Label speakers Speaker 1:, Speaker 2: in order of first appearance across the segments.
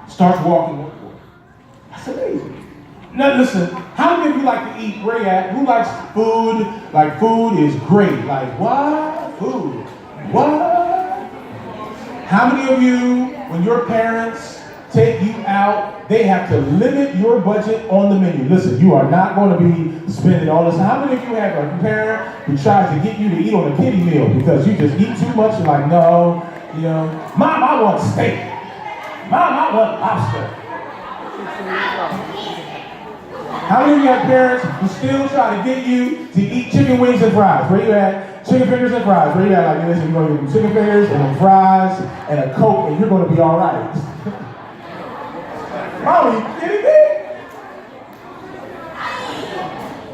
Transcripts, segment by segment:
Speaker 1: Starts walking with the Lord. That's amazing. Now listen, how many of you like to eat? Where you at? Who likes food? Like food is great. Like what? Food. What? How many of you, when your parents take you out, they have to limit your budget on the menu? Listen, you are not going to be spending all this. How many of you have a parent who tries to get you to eat on a kiddie meal because you just eat too much? You're like, no, Mom, I want steak. Mom, I want lobster. How many of you have parents who still try to get you to eat chicken wings and fries? Where you at? Chicken fingers and fries. Where you at? Like, listen, you're going to get chicken fingers and fries and a Coke, and you're going to be all right. Mom, are you kidding me?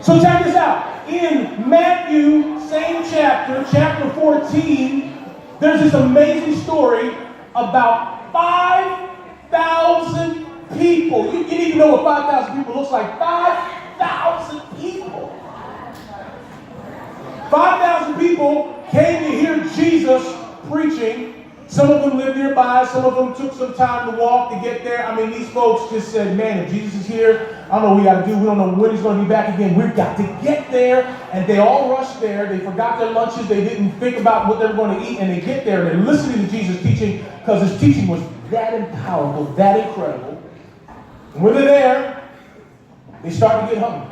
Speaker 1: So check this out. In Matthew, same chapter 14, there's this amazing story about 5,000 people. You need to know what 5,000 people looks like. 5,000 people. 5,000 people came to hear Jesus preaching. Some of them lived nearby. Some of them took some time to walk to get there. I mean, these folks just said, man, if Jesus is here, I don't know what we got to do. We don't know when he's going to be back again. We've got to get there. And they all rushed there. They forgot their lunches. They didn't think about what they were going to eat. And they get there. They're listening to Jesus teaching because his teaching was that powerful, that incredible. And when they're there, they start to get hungry.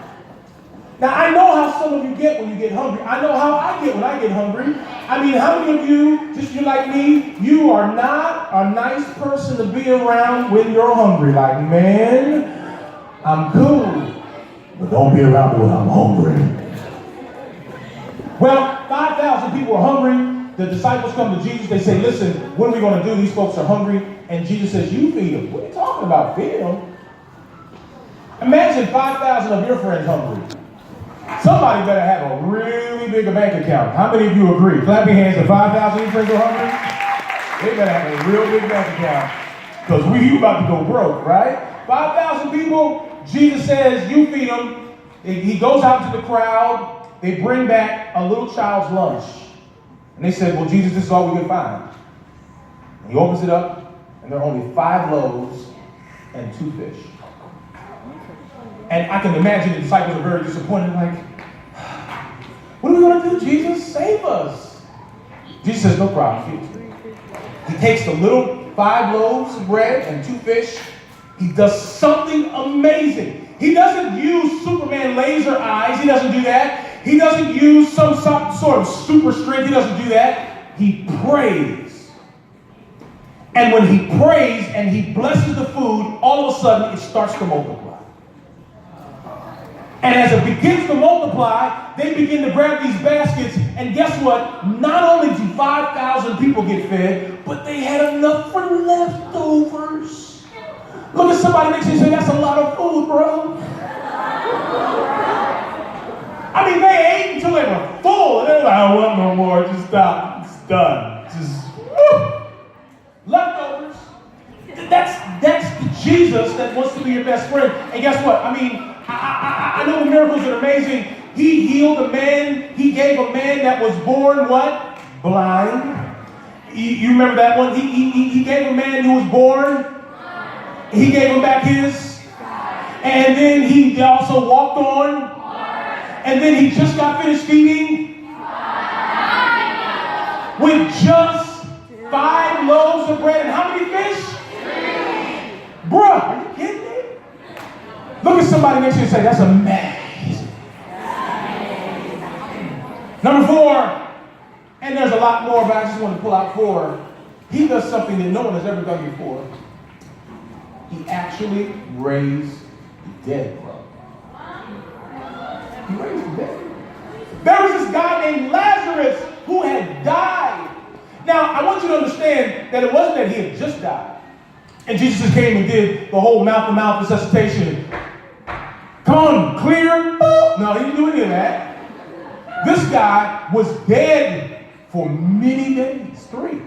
Speaker 1: Now, I know how some of you get when you get hungry. I know how I get when I get hungry. I mean, how many of you, just you like me, you are not a nice person to be around when you're hungry? Like, man, I'm cool, but don't be around me when I'm hungry. Well, 5,000 people are hungry. The disciples come to Jesus. They say, listen, what are we going to do? These folks are hungry. And Jesus says, you feed them. What are you talking about, feed them? Imagine 5,000 of your friends hungry. Somebody better have a really big bank account. How many of you agree? Clap your hands if 5,000 of your friends are hungry. They better have a real big bank account. Because you about to go broke, right? 5,000 people, Jesus says, you feed them. He goes out to the crowd. They bring back a little child's lunch. And they said, well, Jesus, this is all we can find. And he opens it up, and there are only 5 loaves and 2 fish. And I can imagine the disciples are very disappointed, like, what are we going to do, Jesus? Save us. Jesus says, no problem. He takes the little 5 loaves of bread and 2 fish. He does something amazing. He doesn't use Superman laser eyes. He doesn't do that. He doesn't use some sort of super strength. He doesn't do that. He prays. And when he prays and he blesses the food, all of a sudden it starts to multiply. And as it begins to multiply, they begin to grab these baskets. And guess what? Not only do 5,000 people get fed, but they had enough for leftovers. Look at somebody next to you and say, that's a lot of food, bro. I mean, they ate until they were full. And they're like, I want no more. Just stop. It's done. Just, woo. Leftovers. That's the Jesus that wants to be your best friend. And guess what? I mean, I know the miracles are amazing. He healed a man. He gave a man that was born what? Blind. You remember that one? He gave a man who was born. He gave him back his. And then he also walked on. And then he just got finished feeding with just 5 loaves of bread and how many fish? 3. Bruh, are you kidding me? Look at somebody next to you and say, that's amazing. Number 4, and there's a lot more, but I just want to pull out 4. He does something that no one has ever done before. He actually raised the dead. He raised the dead. There was this guy named Lazarus who had died. Now, I want you to understand that it wasn't that he had just died. And Jesus just came and did the whole mouth-to-mouth resuscitation. Come on, clear. No, he didn't do any of that. This guy was dead for many days. 3,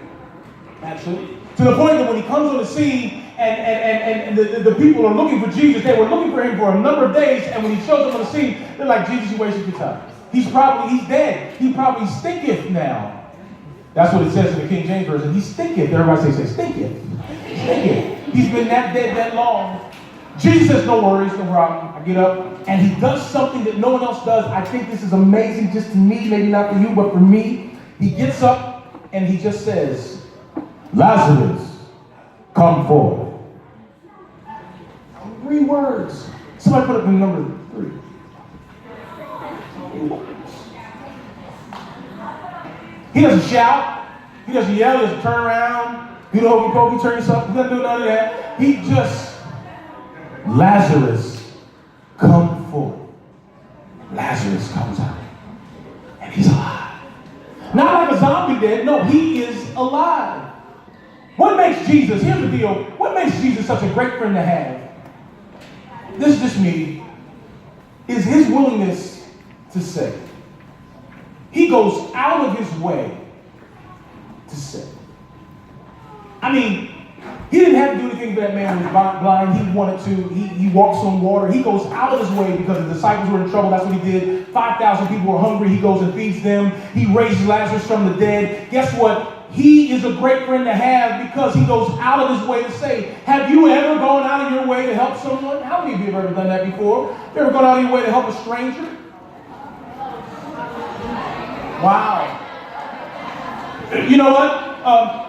Speaker 1: actually. To the point that when he comes on the scene and the people are looking for Jesus, they were looking for him for a number of days, and when he shows up on the scene, they're like, Jesus, you wasted your time. He's dead. He probably stinketh now. That's what it says in the King James Version. He stinketh. Everybody say stinketh. Stinketh. He's been that dead that long. Jesus says, no worries, no problem. I get up, and he does something that no one else does. I think this is amazing just to me, maybe not for you, but for me. He gets up, and he just says, Lazarus, come forth. 3 words. Somebody put up the number 3. 3 words. He doesn't shout. He doesn't yell. He doesn't turn around. Do the hokey pokey, turn yourself. He doesn't do none of that. He just, Lazarus, come forth. Lazarus comes out. And he's alive. Not like a zombie dead. No, he is alive. What makes Jesus, here's the deal. What makes Jesus such a great friend to have? This is just me. Is his willingness to save. He goes out of his way to save. I mean, he didn't have to do anything for that man who was blind. He wanted to. He walks on water. He goes out of his way because the disciples were in trouble. That's what he did. 5,000 people were hungry. He goes and feeds them. He raises Lazarus from the dead. Guess what? He is a great friend to have because he goes out of his way to save. Have you ever gone out of your way to help someone? How many of you have ever done that before? Have you ever gone out of your way to help a stranger? Wow. You know what?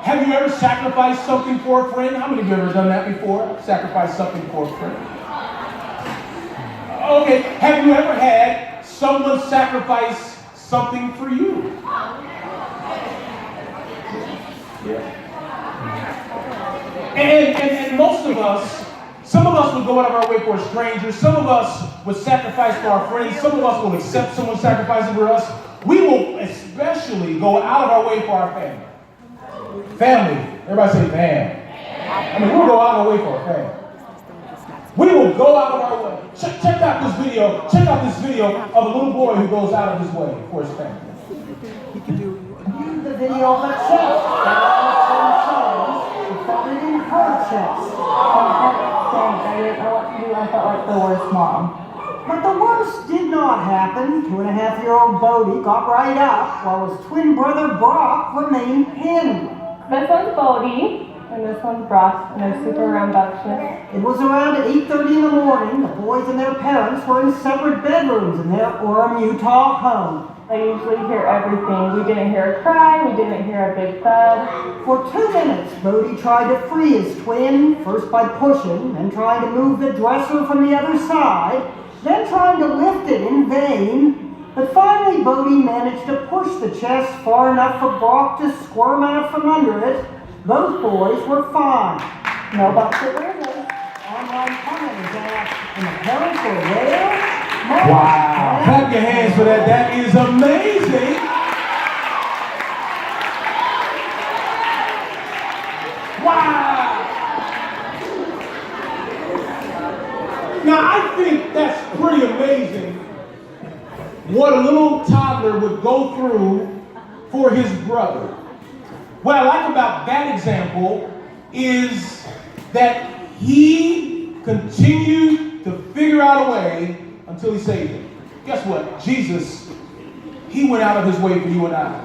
Speaker 1: Have you ever sacrificed something for a friend? How many of you have ever done that before? Sacrificed something for a friend. Okay. Have you ever had someone sacrifice something for you? Yeah. And most of us, some of us would go out of our way for a stranger. Some of us would sacrifice for our friends. Some of us will accept someone sacrificing for us. We will especially go out of our way for our family. Family. Everybody say family. I mean, we'll go out of our way for our family. We will go out of our way. Check out this video. Check out this video of a little boy who goes out of his way for his family.
Speaker 2: He can do the video of itself. He found it in her chest. I didn't know what to do. I felt like the worst mom. But the worst did not happen. 2.5-year-old Bodie got right up while his twin brother Brock remained pinned.
Speaker 3: This one's Bodie, and this one's Brock, and they're super rambunctious.
Speaker 2: It was around 8:30 in the morning. The boys and their parents were in separate bedrooms in their Orem, Utah home.
Speaker 3: I usually hear everything. We didn't hear a cry, we didn't hear a big thud.
Speaker 2: For 2 minutes, Bodie tried to free his twin, first by pushing, then trying to move the dresser from the other side, then trying to lift it in vain. But finally, Bodie managed to push the chest far enough for Brock to squirm out from under it. Both boys were fine.
Speaker 3: No bucks or bruises.
Speaker 2: Online comments asked, and the parents were there?
Speaker 1: Wow. Clap your hands for that. That is amazing. Wow. Now, I think that's pretty amazing what a little toddler would go through for his brother. What I like about that example is that he continued to figure out a way until he saved him. Guess what? Jesus, he went out of his way for you and I.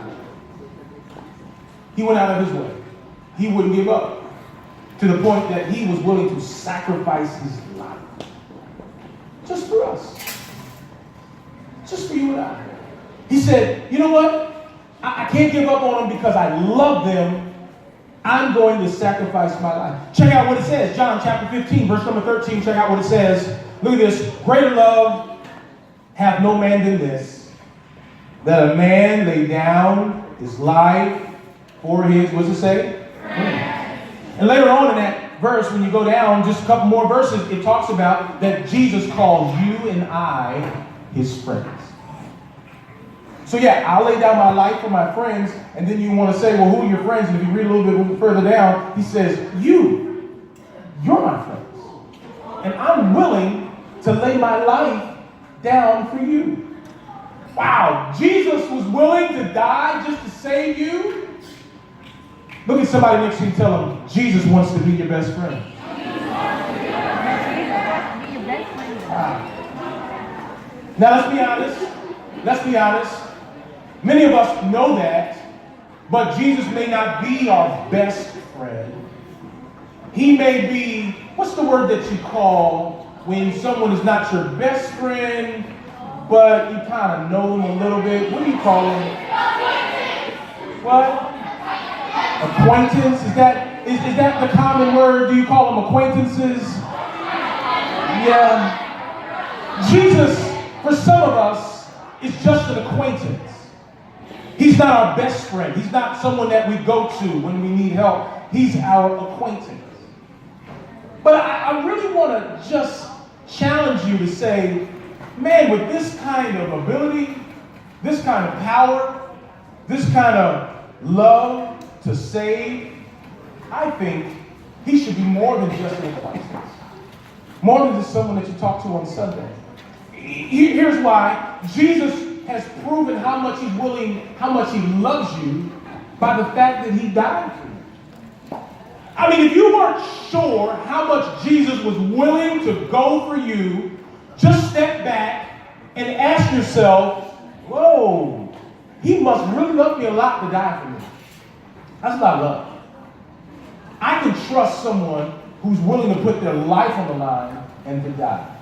Speaker 1: He went out of his way. He wouldn't give up to the point that he was willing to sacrifice his life. Just for us. Just for you and I. He said, you know what? I can't give up on them because I love them. I'm going to sacrifice my life. Check out what it says. John chapter 15, verse number 13. Check out what it says. Look at this. Greater love hath no man than this, that a man lay down his life for his, what does it say? And later on in that verse, when you go down just a couple more verses, it talks about that Jesus calls you and I his friends. So yeah, I'll lay down my life for my friends, and then you want to say, well, who are your friends? And if you read a little bit further down, he says, you're my friends. And I'm willing to lay my life down for you. Wow, Jesus was willing to die just to save you? Look at somebody next to you and tell them, Jesus wants to be your best friend. Wow. Now let's be honest. Let's be honest. Many of us know that, but Jesus may not be our best friend. He may be, what's the word that you call when someone is not your best friend, but you kind of know them a little bit? What do you call them? What? Acquaintance? Is that the common word? Do you call them acquaintances? Yeah. Jesus, for some of us, is just an acquaintance. He's not our best friend. He's not someone that we go to when we need help. He's our acquaintance. But I really want to just challenge you to say, man, with this kind of ability, this kind of power, this kind of love to save, I think he should be more than just an acquaintance. More than just someone that you talk to on Sunday. Here's why. Jesus has proven how much he's willing, how much he loves you by the fact that he died for you. I mean, if you weren't sure how much Jesus was willing to go for you, just step back and ask yourself, whoa, he must really love me a lot to die for me. That's not love. I can trust someone who's willing to put their life on the line and to die.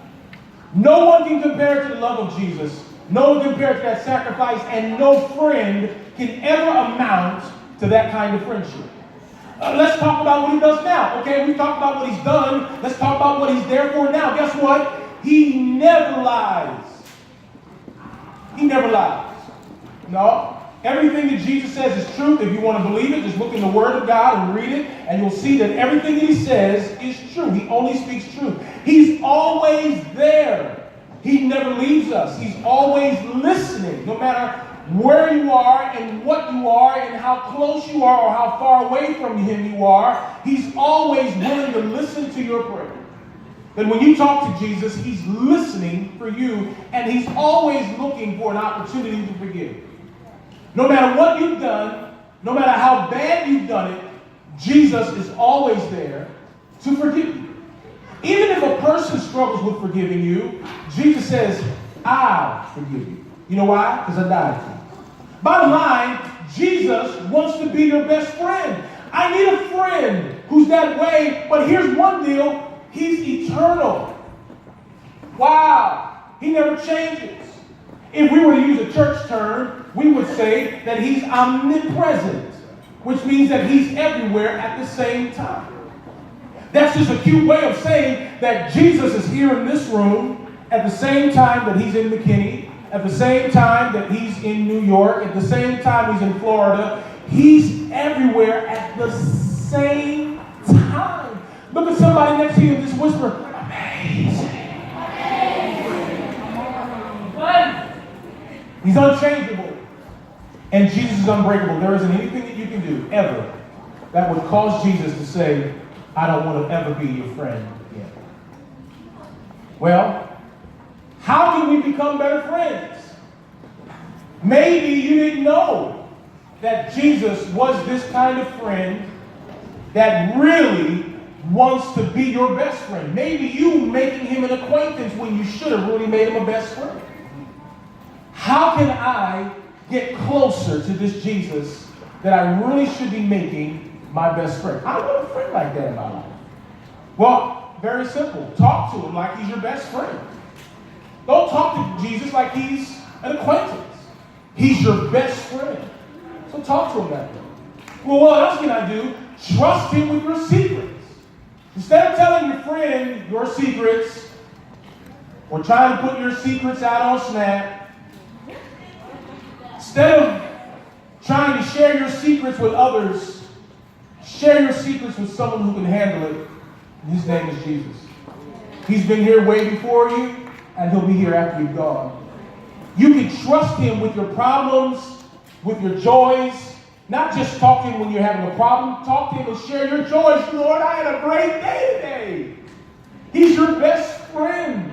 Speaker 1: No one can compare to the love of Jesus. No one can compare to that sacrifice, and no friend can ever amount to that kind of friendship. Let's talk about what he does now. Okay, we've talked about what he's done. Let's talk about what he's there for now. Guess what? He never lies. He never lies. No. Everything that Jesus says is truth. If you want to believe it, just look in the Word of God and read it, and you'll see that everything that he says is true. He only speaks truth. He's always there. He never leaves us. He's always listening, no matter where you are and what you are and how close you are or how far away from him you are. He's always willing to listen to your prayer. That when you talk to Jesus, he's listening for you, and he's always looking for an opportunity to forgive. No matter what you've done, no matter how bad you've done it, Jesus is always there to forgive you. Even if a person struggles with forgiving you, Jesus says, I'll forgive you. You know why? Because I died for you. Bottom line, Jesus wants to be your best friend. I need a friend who's that way, but here's one deal. He's eternal. Wow. He never changes. If we were to use a church term, we would say that he's omnipresent, which means that he's everywhere at the same time. That's just a cute way of saying that Jesus is here in this room at the same time that he's in McKinney, at the same time that he's in New York, at the same time he's in Florida. He's everywhere at the same time. Look at somebody next to you and just whisper, amazing. He's unchangeable. And Jesus is unbreakable. There isn't anything that you can do, ever, that would cause Jesus to say, I don't want to ever be your friend again. Well, how can we become better friends? Maybe you didn't know that Jesus was this kind of friend that really wants to be your best friend. Maybe you making him an acquaintance when you should have really made him a best friend. How can I get closer to this Jesus that I really should be making my best friend? I don't want a friend like that in my life. Well, very simple. Talk to him like he's your best friend. Don't talk to Jesus like he's an acquaintance. He's your best friend. So talk to him that way. Well, what else can I do? Trust him with your secrets. Instead of telling your friend your secrets or trying to put your secrets out on Snap, instead of trying to share your secrets with others, share your secrets with someone who can handle it. And his name is Jesus. He's been here way before you, and he'll be here after you've gone. You can trust him with your problems, with your joys. Not just talk to him when you're having a problem. Talk to him and share your joys. Lord, I had a great day today. He's your best friend.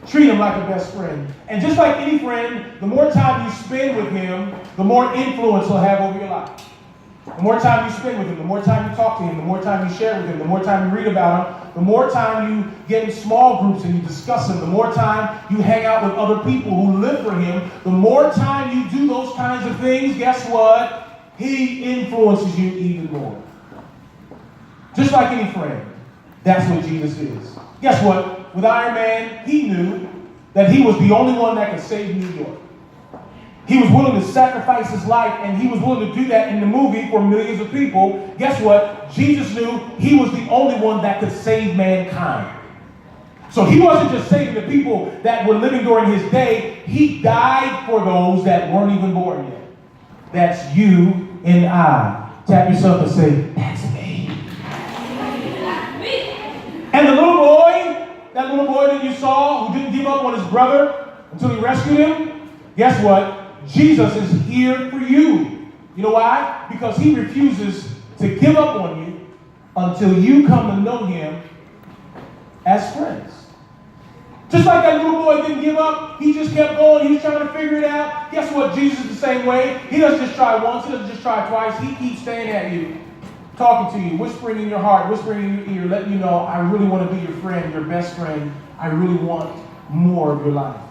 Speaker 1: Treat him like a best friend. And just like any friend, the more time you spend with him, the more influence he'll have over your life. The more time you spend with him, the more time you talk to him, the more time you share with him, the more time you read about him, the more time you get in small groups and you discuss him, the more time you hang out with other people who live for him, the more time you do those kinds of things, guess what? He influences you even more. Just like any friend, that's what Jesus is. Guess what? With Iron Man, he knew that he was the only one that could save New York. He was willing to sacrifice his life, and he was willing to do that in the movie for millions of people. Guess what? Jesus knew he was the only one that could save mankind. So he wasn't just saving the people that were living during his day. He died for those that weren't even born yet. That's you and I. Tap yourself and say, that's me. And the little boy, that little boy that you saw who didn't give up on his brother until he rescued him, guess what? Jesus is here for you. You know why? Because he refuses to give up on you until you come to know him as friends. Just like that little boy didn't give up, he just kept going, he was trying to figure it out. Guess what? Jesus is the same way. He doesn't just try once, he doesn't just try twice. He keeps staying at you, talking to you, whispering in your heart, whispering in your ear, letting you know, I really want to be your friend, your best friend. I really want more of your life.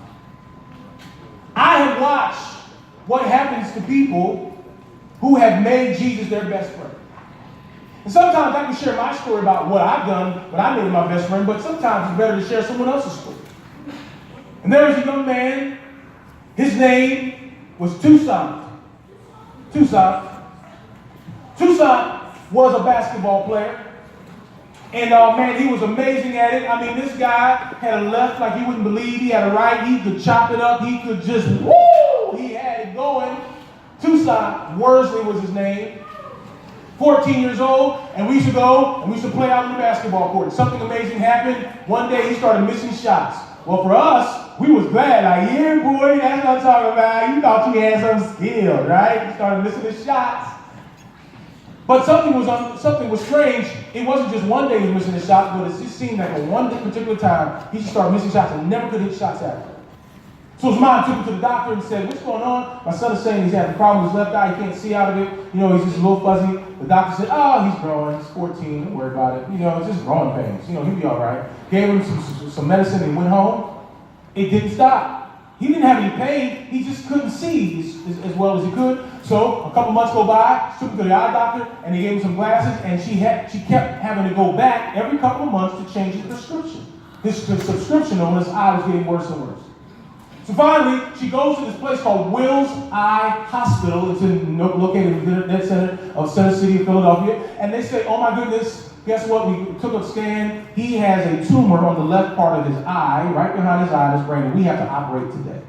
Speaker 1: I have watched what happens to people who have made Jesus their best friend. And sometimes I can share my story about what I've done, but I made him my best friend, but sometimes it's better to share someone else's story. And there was a young man, his name was Toussaint. Toussaint was a basketball player. And man, he was amazing at it. I mean, this guy had a left like you wouldn't believe. He had a right. He could chop it up. He could just, woo! He had it going. Toussaint Worsley was his name. 14 years old, and we used to go and we used to play out on the basketball court. Something amazing happened. One day he started missing shots. Well, for us, we was glad. Like, yeah, boy, that's what I'm talking about. You thought you had some skill, right? He started missing his shots. But something was strange. It wasn't just one day he was missing his shots, but it just seemed like at one particular time, he just started missing shots and never could hit shots after. So his mom took him to the doctor and said, what's going on? My son is saying he's having a problem with his left eye. He can't see out of it. You know, he's just a little fuzzy. The doctor said, oh, he's growing. He's 14. Don't worry about it. You know, it's just growing pains. You know, he'll be all right. Gave him some medicine and went home. It didn't stop. He didn't have any pain. He just couldn't see as well as he could. So a couple months go by, took him to the eye doctor, and they gave him some glasses, and she kept having to go back every couple of months to change his prescription. His subscription on his eye was getting worse and worse. So finally, she goes to this place called Will's Eye Hospital. It's located in the dead center of Center City of Philadelphia. And they say, oh my goodness, guess what? We took a scan. He has a tumor on the left part of his eye, right behind his eye, his brain, and we have to operate today.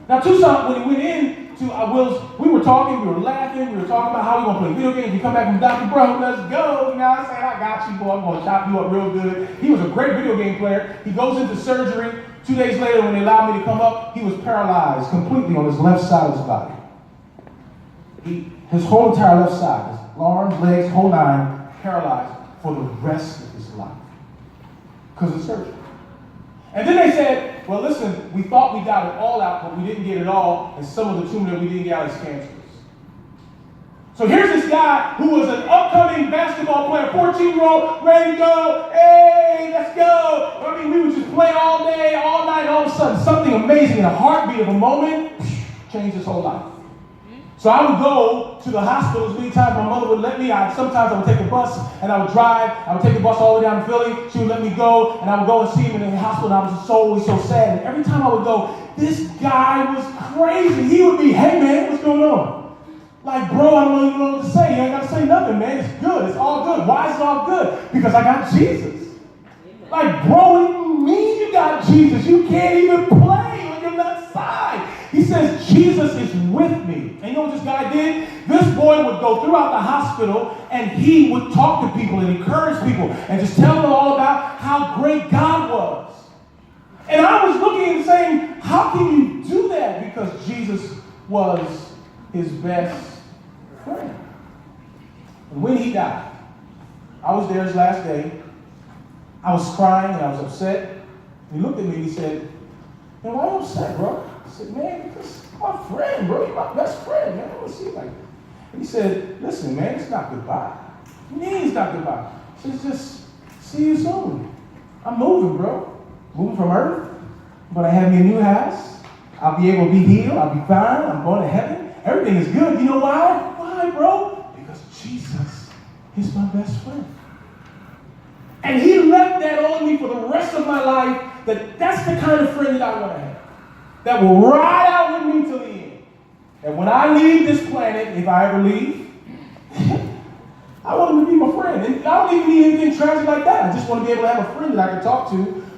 Speaker 1: Now, Toussaint, when he went in to Will's, we were talking, we were laughing, we were talking about how we going to play video games. We come back from the doctor, bro, let's go. You know what I'm saying? I got you, boy. I'm going to chop you up real good. He was a great video game player. He goes into surgery. 2 days later, when they allowed me to come up, he was paralyzed completely on his left side of his body. His whole entire left side, his arms, legs, whole nine, paralyzed for the rest of his life because of surgery. And then they said, well, listen, we thought we got it all out, but we didn't get it all, and some of the tumor that we didn't get out is cancerous. So here's this guy who was an upcoming basketball player, 14-year-old, ready to go. Hey, let's go. I mean, we would just play all day, all night. All of a sudden, something amazing in a heartbeat of a moment changed his whole life. So I would go to the hospital as many times my mother would let me. Sometimes I would take a bus and I would drive. I would take the bus all the way down to Philly. She would let me go, and I would go and see him in the hospital. And I was just always so sad. And every time I would go, this guy was crazy. He would be, hey man, what's going on? Like, bro, I don't even know what to say. You ain't got to say nothing, man. It's good. It's all good. Why is it all good? Because I got Jesus. Like, bro, what do you mean you got Jesus? You can't even play on your left side. He says, Jesus is with me. And you know what this guy did? This boy would go throughout the hospital and he would talk to people and encourage people and just tell them all about how great God was. And I was looking and saying, how can you do that? Because Jesus was his best friend. And when he died, I was there his last day. I was crying and I was upset. And he looked at me and he said, man, why are you upset, bro? I said, man, because you're my friend, bro. You're my best friend, man. I don't want to see you like that. And he said, listen, man, it's not goodbye. What do you mean it's not goodbye? He says, just see you soon. I'm moving, bro. Moving from earth. I'm going to have me a new house. I'll be able to be healed. I'll be fine. I'm going to heaven. Everything is good. You know why? Why, bro? Because Jesus He's my best friend. And he left that on me for the rest of my life, that's the kind of friend that I want to have. That will ride out with me till the end. And when I leave this planet, if I ever leave, I want him to be my friend. And I don't even need anything tragic like that. I just want to be able to have a friend that I can talk to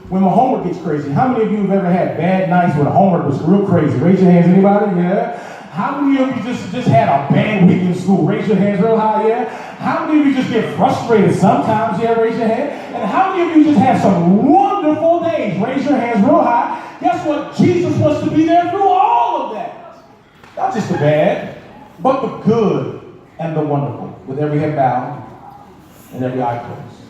Speaker 1: when my homework gets crazy. How many of you have ever had bad nights when homework was real crazy? Raise your hands, anybody? Yeah. How many of you just had a bad week in school? Raise your hands real high, yeah? How many of you just get frustrated sometimes? Yeah, raise your hand. And how many of you just have some wonderful days? Raise your hands real high. Guess what? Jesus wants to be there through all of that. Not just the bad, but the good and the wonderful. With every head bowed and every eye closed.